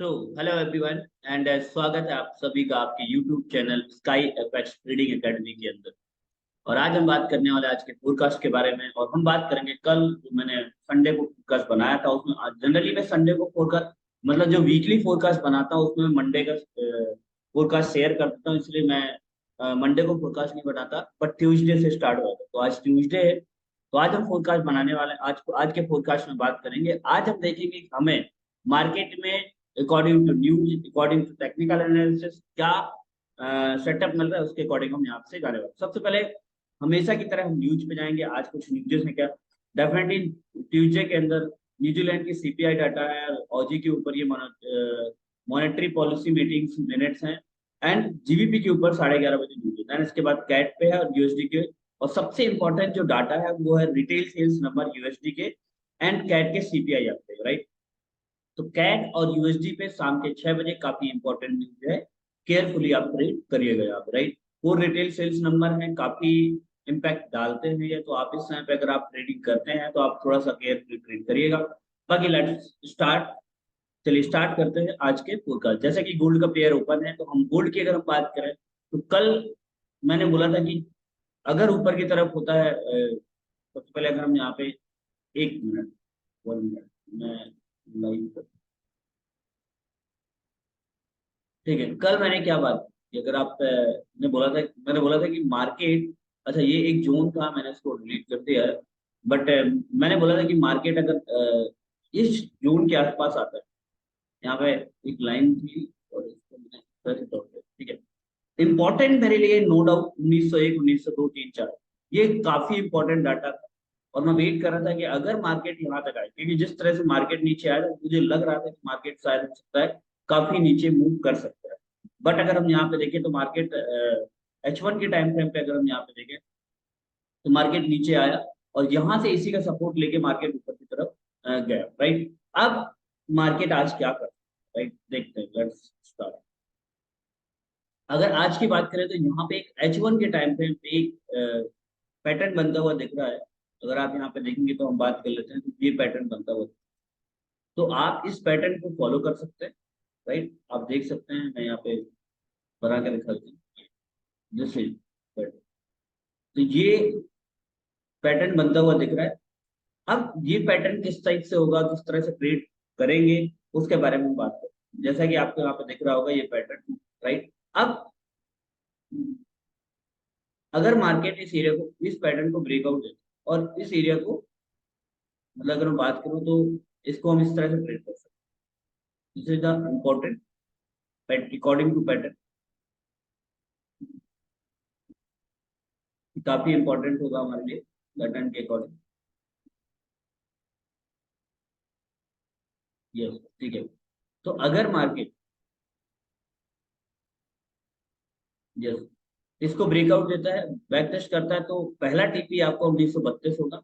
तो hello everyone and स्वागत है आप सभी का आपके YouTube channel sky FX trading academy के अंदर। और आज हम बात करने वाले आज के फोरकास्ट के बारे में। और हम बात करेंगे कल जो मैंने संडे को फोरकास्ट बनाया था उसमें जनरली मैं संडे को फोरकास्ट मतलब जो वीकली फोरकास्ट बनाता हूँ उसमें मंडे का फोरकास्ट शेयर कर देता हूँ, इसलिए मैं मंडे को फोरकास्ट नहीं बनाता बट ट्यूसडे से स्टार्ट हुआ था। तो आज ट्यूसडे है, तो आज हम फोरकास्ट बनाने वाले हैं। आज के फोरकास्ट में बात करेंगे। आज हम देखेंगे कि हमें मार्केट में according to news, according to technical analysis क्या सेटअप मिल रहा है, उसके अकॉर्डिंग हम यहाँ से जाने वाले। सबसे पहले हमेशा की तरह हम न्यूज पे जाएंगे। आज कुछ न्यूज़ में क्या डेफिनेटली ट्यूसडे के अंदर न्यूजीलैंड की सीपीआई डाटा है, ऑजी के ऊपर ये मॉनेटरी पॉलिसी मीटिंग्स मिनट्स हैं, एंड जीबीपी के ऊपर 11:30 बजे न्यूज है। इसके बाद कैट पे है और यूएसडी के। और सबसे इंपॉर्टेंट जो डाटा है वो है रिटेल सेल्स नंबर यूएसडी के एंड कैट के सीपीआई आते हैं, राइट। तो कैट और यूएसडी पे शाम के 6 बजे काफी इंपॉर्टेंट न्यूज है, केयरफुली आप ट्रेड करिएगा आप, राइट। वो रिटेल सेल्स नंबर है, काफी इम्पैक्ट डालते हैं ये। तो आप इस समय पे अगर आप ट्रेडिंग करते हैं तो आप थोड़ा सा केयरफुली ट्रेड करिएगा। बाकी लेट्स स्टार्ट। चलिए स्टार्ट करते हैं आज के फोरकास्ट। जैसे कि गोल्ड का पेयर ओपन है, तो हम गोल्ड की अगर हम बात करें तो कल मैंने बोला था कि अगर ऊपर की तरफ होता है सबसे पहले अगर हम यहाँ पे 1 मिनट 1 मिनट मैं लाइव, ठीक है। कल मैंने क्या बात की, अगर आप ने बोला था, मैंने बोला था कि मार्केट, अच्छा ये एक जोन था मैंने इसको डिलीट कर दिया है, बट मैंने बोला था कि मार्केट अगर इस जोन के आसपास आता है, यहाँ पे एक लाइन थी और इसको मैंने इधर से तोड़ दिया, ठीक है। इंपॉर्टेंट मेरे लिए नो डाउट 1901, 1902, 3, 4 ये काफी इंपॉर्टेंट डाटा था। और मैं वेट कर रहा था कि अगर मार्केट यहाँ तक आए, क्योंकि जिस तरह से मार्केट नीचे आया था मुझे लग रहा था कि मार्केट शायद हो सकता है काफी नीचे मूव कर सकता है। बट अगर हम यहाँ पे देखें तो मार्केट H1 के टाइम फ्रेम पे अगर हम यहाँ पे देखें तो मार्केट नीचे आया और यहाँ से इसी का सपोर्ट लेके मार्केट ऊपर की तरफ गया, राइट। अब मार्केट आज क्या कर, राइट, देखते हैं, लेट्स स्टार्ट। अगर आज की बात करें तो यहाँ पे एक H1 के टाइम फ्रेम पे एक पैटर्न बनता हुआ दिख रहा है। अगर आप यहाँ पे देखेंगे तो हम बात कर लेते हैं, तो ये पैटर्न बनता हुआ, तो आप इस पैटर्न को फॉलो कर सकते हैं, राइट। आप देख सकते हैं, मैं यहाँ पे बना के दिखा देता हूँ, दिस इज पैटर्न। तो ये पैटर्न बनता हुआ दिख रहा है। अब ये पैटर्न किस टाइप से होगा, किस तरह से ट्रेड करेंगे, उसके बारे में बात करें। जैसा कि आपको यहाँ पे दिख रहा होगा ये पैटर्न, राइट। अब अगर मार्केट इस एरिया को, इस पैटर्न को ब्रेकआउट दे और इस एरिया को, मतलब अगर मैं बात करूं तो इसको हम इस तरह से ट्रेड कर सकते हैं। This is the important according to pattern, काफी इंपॉर्टेंट होगा हमारे लिए पैटर्न के अकॉर्डिंग। यस, ठीक है। तो अगर मार्केट, यस, इसको ब्रेकआउट देता है, बैक टेस्ट करता है, तो पहला टीपी आपको 1932 होगा।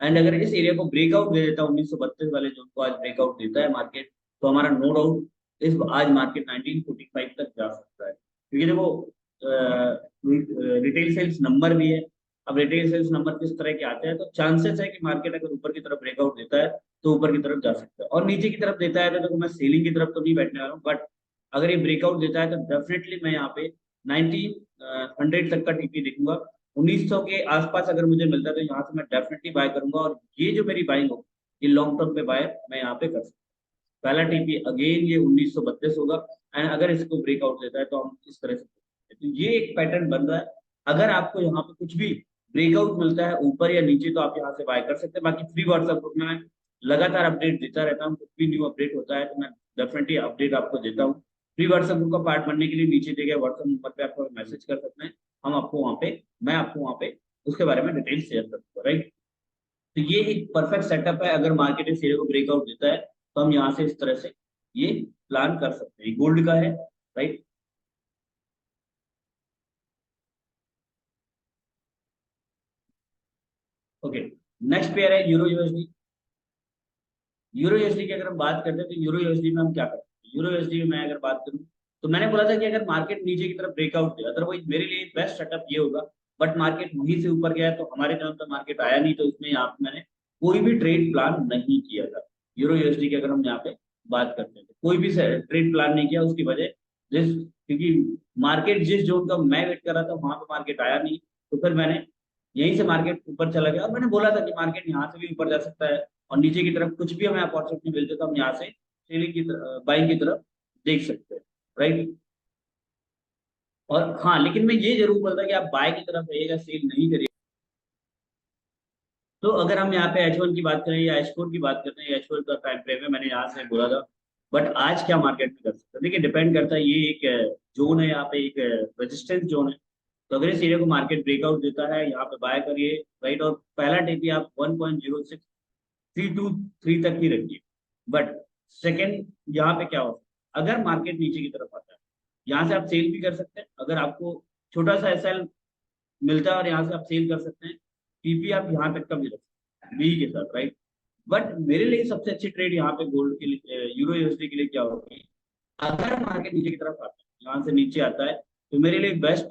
एंड अगर इस एरिया को ब्रेकआउट दे देता है 1932 वाले जोन को आज ब्रेकआउट देता है मार्केट, तो हमारा नो डाउट इस आज मार्केट 1945 तक जा सकता है। क्योंकि देखो रिटेल सेल्स नंबर भी है। अब रिटेल सेल्स नंबर किस तरह के आते हैं, तो चांसेस है कि मार्केट अगर ऊपर की तरफ ब्रेकआउट देता है तो ऊपर की तरफ जा सकता है, और नीचे की तरफ देता है तो देखो मैं सेलिंग की तरफ तो नहीं बैठने वाला हूँ, बट अगर ये ब्रेकआउट देता है तो डेफिनेटली मैं यहाँ पे 1900 तक का टीपी देखूंगा। 1900 के आसपास अगर मुझे मिलता है तो यहाँ से मैं डेफिनेटली बाय करूंगा, और ये जो मेरी बाइंग हो ये लॉन्ग टर्म पे बाय मैं यहाँ पे कर सकता हूँ। पहला टीपी अगेन ये 1932 होगा, एंड अगर इसको ब्रेकआउट देता है तो हम इस तरह से, तो ये एक पैटर्न बन रहा है। अगर आपको यहाँ पे कुछ भी ब्रेकआउट मिलता है ऊपर या नीचे तो आप यहाँ से बाय कर सकते हैं। बाकी फ्री व्हाट्सएप ग्रुप में मैं लगातार अपडेट देता रहता हूँ, कुछ भी न्यू अपडेट होता है तो मैं डेफिनेटली अपडेट आपको देता हूँ। फ्री व्हाट्सएप ग्रुप का पार्ट बनने के लिए नीचे दिए गए व्हाट्सएप नंबर पे आपको मैसेज कर सकते हैं। हम आपको वहाँ पे, मैं आपको वहाँ पे उसके बारे में डिटेल शेयर कर दूंगा, राइट। तो ये एक परफेक्ट सेटअप है। अगर मार्केट इस एरिया को ब्रेकआउट देता है तो हम यहाँ से इस तरह से ये प्लान कर सकते हैं। गोल्ड का है, राइट। ओके, नेक्स्ट पेयर है यूरो यूएसडी। यूरो यूएसडी की अगर हम बात करते हैं तो यूरो यूएसडी में हम क्या करते हैं, यूरो यूएसडी में मैं अगर बात करूं तो मैंने बोला था कि अगर मार्केट नीचे की तरफ ब्रेकआउट दे, अदरवाइज मेरे लिए बेस्ट सेटअप ये होगा। बट मार्केट वहीं से ऊपर गया तो हमारे तरफ तो मार्केट आया नहीं, तो इसमें यहाँ पे मैंने कोई भी ट्रेड प्लान नहीं किया था यूरो यूएसडी की अगर हम यहाँ पे बात करते हैं। कोई भी ट्रेड प्लान नहीं किया, उसकी वजह जिस क्योंकि मार्केट जिस जोन का मैं वेट कर रहा था वहां पे मार्केट आया नहीं, तो फिर मैंने यहीं से मार्केट ऊपर चला गया। और मैंने बोला था कि मार्केट यहाँ से भी ऊपर जा सकता है और नीचे की तरफ कुछ भी हमें अपॉर्चुनिटी मिलती है तो हम यहाँ से सेलिंग की तरफ, बाइंग की तरफ देख सकते हैं, राइट। और हाँ, लेकिन मैं ये जरूर बोलता कि आप बाय की तरफ रहिएगा, सेल नहीं करिए। तो अगर हम यहाँ पे H1 की बात करें या H4 की बात करते हैं, H4 का टाइम फ्रेम है, मैंने यहाँ से बोला था। बट आज क्या मार्केट में कर सकते हैं, देखिए डिपेंड करता है, ये एक जोन है, यहाँ पे एक रेजिस्टेंस जोन है। तो अगर इस एरिया को मार्केट ब्रेकआउट देता है, यहाँ पे बाय करिए, राइट। और पहला टीपी आप 1.06323 तक ही रखिए। बट सेकेंड यहाँ पे क्या होता है, अगर मार्केट नीचे की तरफ आता है, यहाँ से आप सेल भी कर सकते हैं। अगर आपको छोटा सा एसएल मिलता है और यहाँ से आप सेल कर सकते हैं, टीपी आप यहाँ तक का भी रख सकते हैं बी के साथ, राइट। बट मेरे लिए सबसे अच्छी ट्रेड यहाँ पे गोल्ड के लिए, यूरो यूएसडी के लिए क्या होगी, अगर मार्केट नीचे की तरफ आता है, यहाँ से नीचे आता है, तो मेरे लिए बेस्ट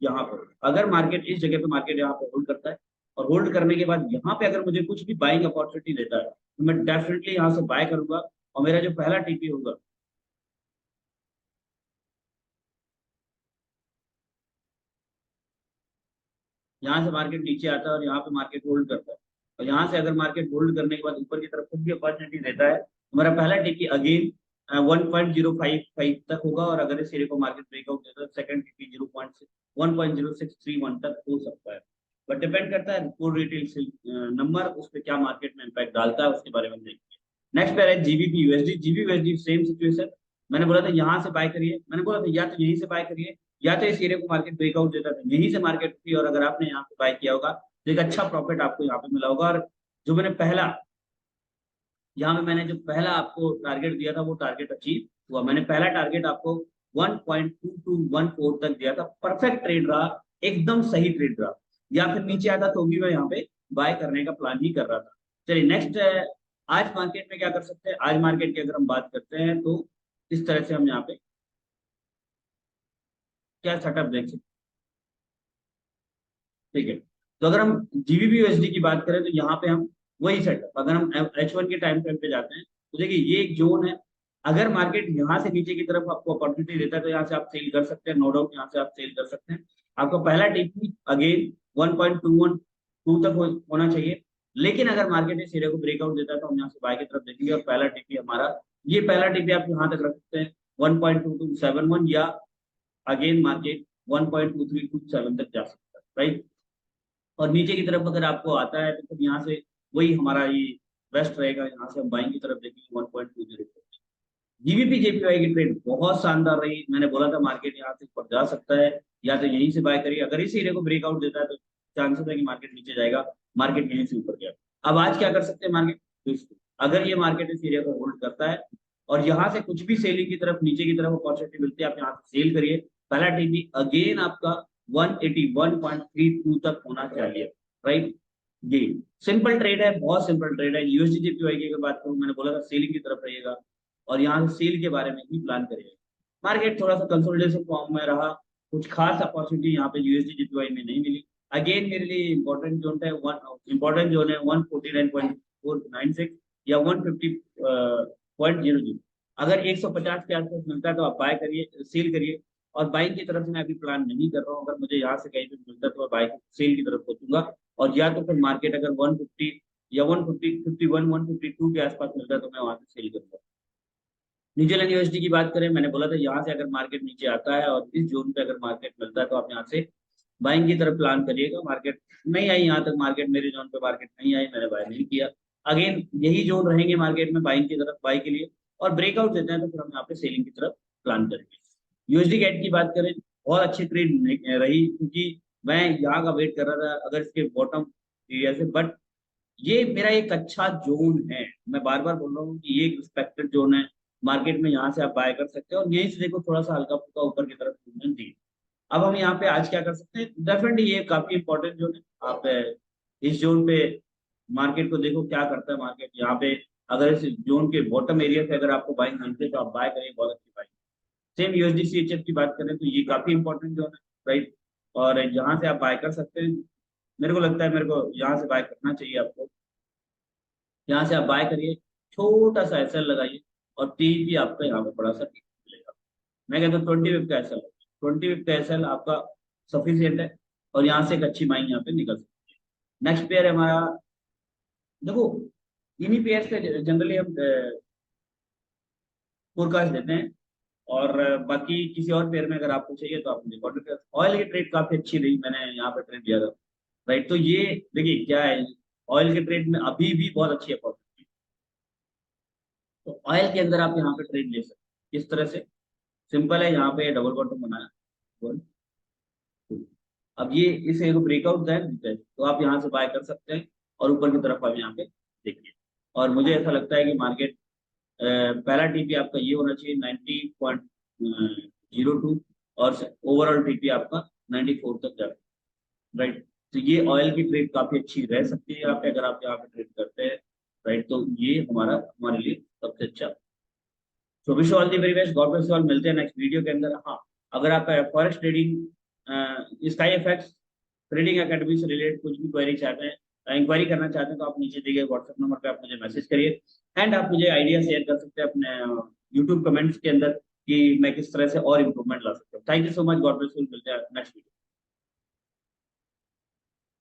यहाँ पर, अगर मार्केट इस जगह पे मार्केट यहाँ पे होल्ड करता है और होल्ड करने के बाद यहाँ पे अगर मुझे कुछ भी बाइंग अपॉर्चुनिटी देता है, तो मैं डेफिनेटली यहाँ से बाय करूंगा। और मेरा जो पहला टीपी होगा, यहाँ से मार्केट नीचे आता है और यहाँ पे मार्केट होल्ड करता है, और यहाँ से अगर मार्केट होल्ड करने के बाद ऊपर की तरफ कुछ भी अपॉर्चुनिटी देता है, तो मेरा पहला टिकी अगेन 1.055 तक होगा। और अगर इस एरिया को मार्केट ब्रेकआउट देता है, सेकंड टिकी 1.0631 तक हो सकता है। बट डिपेंड करता है कोर रिटेल नंबर उस पर क्या मार्केट में इम्पैक्ट डालता है, उसके बारे में देखिए। नेक्स्ट पेयर है GBP USD. GB USD same situation, मैंने बोला था यहाँ से बाय करिए, मैंने बोला था या तो यहीं से बाय करिए या तो इस एरिया को मार्केट ब्रेकआउट देता था, यहीं से मार्केट थी, और अगर आपने यहाँ पे बाय किया होगा तो एक अच्छा प्रॉफिट आपको यहाँ पे मिला होगा। और जो मैंने पहला यहाँ पे मैंने जो पहला आपको टारगेट दिया था वो टारगेट अचीव हुआ। मैंने पहला टारगेट आपको 1.2214 तक दिया था, परफेक्ट ट्रेड रहा, एकदम सही ट्रेड रहा। या फिर नीचे आता तो भी मैं यहाँ पे बाय करने का प्लान ही कर रहा था। चलिए नेक्स्ट, आज मार्केट में क्या कर सकते हैं, आज मार्केट की अगर हम बात करते हैं तो इस तरह से हम यहाँ पे क्या सेटअप देख सकते हैं, ठीक है। तो अगर हम जीबीपी यूएसडी की बात करें तो यहाँ पे हम वही सेटअप, अगर हम H1 के टाइम फ्रेम पे जाते हैं तो देखिए ये एक जोन है। अगर मार्केट यहाँ से नीचे की तरफ आपको अपॉर्चुनिटी देता है तो यहाँ से आप सेल कर सकते हैं, नो डाउट यहाँ से आप सेल कर सकते हैं। आपका पहला टीपी अगेन 1.212 तक होना चाहिए। लेकिन अगर मार्केट इस एरिया को ब्रेकआउट देता है तो हम यहाँ से बाय की तरफ देखेंगे, और पहला टीपी हमारा, ये पहला टीपी आप यहाँ तक रख सकते हैं 1.2271, या अगेन मार्केट 1.2327 तक जा सकता है, राइट। और नीचे की तरफ अगर आपको आता है तो फिर यहाँ से वही हमारा ये बेस्ट रहेगा, यहाँ से हम बाइंग की तरफ देखेंगे 1.20। जीबीपी जेपीवाई की ट्रेड बहुत शानदार रही, मैंने बोला था मार्केट यहाँ से ऊपर जा सकता है, या तो यहीं से बाय करिए। अगर इस एरिया को ब्रेकआउट देता है तो चांसेस है कि मार्केट नीचे जाएगा, मार्केट यहीं से ऊपर गया। अब आज क्या कर सकते हैं मार्केट, तो अगर ये मार्केट इस एरिया को होल्ड करता है और यहाँ से कुछ भी सेलिंग की तरफ, नीचे की तरफ अपॉर्चुनिटी मिलती है, आप यहाँ से सेल करिए। पहला टीपी अगेन आपका 181.32 तक होना चाहिए, राइट। ये सिंपल ट्रेड है, बहुत सिंपल ट्रेड है। यूएसडी जेपीवाई की अगर बात करूं, मैंने बोला था सेलिंग की तरफ रहिएगा और यहाँ से सेल के बारे में ही प्लान करिएगा। मार्केट थोड़ा सा कंसोलिडेशन फॉर्म में रहा, कुछ खास अपॉर्चुनिटी यहाँ पे यूएसडी जेपीवाई में नहीं मिली। अगेन मेरे लिए इंपॉर्टेंट जोन है, इंपॉर्टेंट जोन है 149.496 या 150.00। अगर 150 के आसपास मिलता है तो आप बाय करिए, सेल करिए। और बाइंग की तरफ से मैं अभी प्लान नहीं कर रहा हूँ, अगर मुझे यहाँ से कहीं भी मिलता है तो मैं बाइक सेल की तरफ सोचूंगा। और या तो फिर मार्केट अगर 150 या 150 51 152 के आसपास मिलता है तो मैं वहां से सेल करूंगा। न्यूजीलैंड यूएसडी की बात करें, मैंने बोला था यहाँ से अगर मार्केट नीचे आता है और इस जोन पे अगर मार्केट मिलता है तो आप यहाँ से बाइंग की तरफ प्लान करिएगा। मार्केट नहीं आई यहाँ तक, मार्केट मेरे जोन पे मार्केट नहीं आई, मैंने बाय नहीं किया। अगेन यही जोन रहेंगे मार्केट में बाइंग की तरफ, बाई के लिए। और ब्रेकआउट देते हैं तो फिर हम यहाँ पे सेलिंग की तरफ प्लान करेंगे। यूएसडी कैट की बात करें, बहुत अच्छी ट्रेड रही, क्योंकि मैं यहाँ का वेट कर रहा था अगर इसके बॉटम एरिया से। बट ये मेरा एक अच्छा जोन है, मैं बार बार बोल रहा हूँ कि ये एक रिस्पेक्टेड जोन है मार्केट में, यहाँ से आप बाय कर सकते हो। और यहीं से देखो थोड़ा सा हल्का फुल्का ऊपर की तरफ मूवमेंट दी। अब हम यहाँ पे आज क्या कर सकते हैं, डेफिनेटली ये काफी इंपॉर्टेंट जोन है। आप इस जोन पे मार्केट को देखो क्या करता है मार्केट यहाँ पे। अगर इस जोन के बॉटम एरिया से अगर आपको बाइंग मिलते हैं तो आप बाय करें, बहुत अच्छी बाइंग। सेम यूएसडी सीएचएफ की बात करें तो ये काफी इंपॉर्टेंट जोन है, राइट। और यहाँ से आप बाय कर सकते हैं। मेरे को लगता है मेरे को यहाँ से बाय करना चाहिए आपको। यहाँ से आप बाय करिए, छोटा सा एसएल लगाइए और टीपी आपका यहाँ पे बड़ा सा मिलेगा। मैं कहता हूँ 20 विप का एसएल, 20 विप का एसएल आपका सफिशियंट है और यहाँ से एक अच्छी बाइंग यहाँ पे निकल सकती है। नेक्स्ट पेयर है हमारा, देखो इन्हीं पेयर से जनरली हम फोरकास्ट देते हैं, और बाकी किसी और पेयर में अगर आपको चाहिए तो आप मुझे कॉन्टेक्ट कर। ऑयल की ट्रेड काफी अच्छी रही, मैंने यहाँ पे ट्रेड लिया था, राइट। तो ये देखिए क्या है, ऑयल के ट्रेड में अभी भी बहुत अच्छी अपॉर्चुनिटी, तो ऑयल के अंदर आप यहाँ पे ट्रेड ले सकते हैं। किस तरह से, सिंपल है, यहाँ पे डबल बॉटम बनाया, 1 2, अब ये इस एक ब्रेकआउट दें तो आप यहाँ से बाय कर सकते हैं, और ऊपर की तरफ आप यहाँ पे देखिए। और मुझे ऐसा लगता है कि मार्केट पहला टीपी आपका ये होना चाहिए 90.02, और ओवरऑल टीपी आपका 94 तक जाए, राइट। तो ये ऑयल की ट्रेड काफी अच्छी रह सकती है यहाँ पे, अगर आप यहाँ पे ट्रेड करते हैं, राइट। तो ये हमारे लिए सबसे अच्छा। So wish all the very best, God bless you all. मिलते हैं नेक्स्ट वीडियो के अंदर। हाँ, अगर आप forex trading, sky FX trading academy से रिलेटेड कुछ भी क्वेरी चाहते हैं, इंक्वायरी करना चाहते हैं, तो आप नीचे दिए गए व्हाट्सएप नंबर पे आप मुझे मैसेज करिए, एंड आप मुझे आइडिया शेयर कर सकते हैं अपने यूट्यूब कमेंट्स के अंदर कि मैं किस तरह से और इम्प्रूवमेंट ला सकता हूँ। Thank you so much, God bless you, मिलते हैं नेक्स्ट वीडियो।